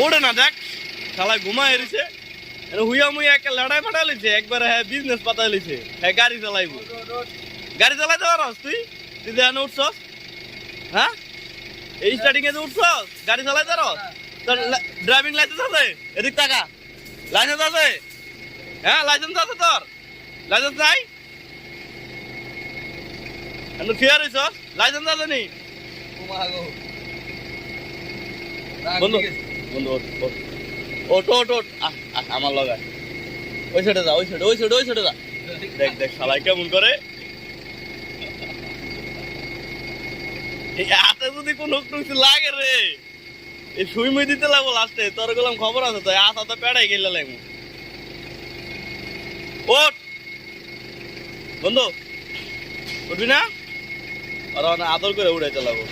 ওড়ে না দেখ শালায় ঘুমায় এরিছে হুইয়া মুইয়া একটা লড়াই ফাটা লিছে একবার হ্যাঁ বিজনেস পাতা লিছে হ্যাঁ গাড়ি চালাইবো গাড়ি চালাইতে পারস তুই তুই দেন উঠছস হ্যাঁ এই স্টার্টিং এ উঠছস গাড়ি চালাইতে পারস তোর ড্রাইভিং লাইসেন্স আছে এদিক টাকা লাইসেন্স আছে হ্যাঁ লাইসেন্স আছে তোর লাইসেন্স নাই ফিয়ার হইছস লাইসেন্স আছে নি বন্ধু বন্ধু ওট ওট ওট আমার লগা ওই সাইডে যা ওই সাইডে ওই সাইডে ওই সাইডে যা দেখ দেখ শালাই কেমন করে এই হাতে যদি কোনো কিছু লাগে রে এই সুই মুই দিতে লাগবো লাস্টে তোর গেলাম খবর আছে তো আশা তো পেড়াই গেলে লাগবো ওট বন্ধু উঠবি না আর আদর করে উড়ে চালাবো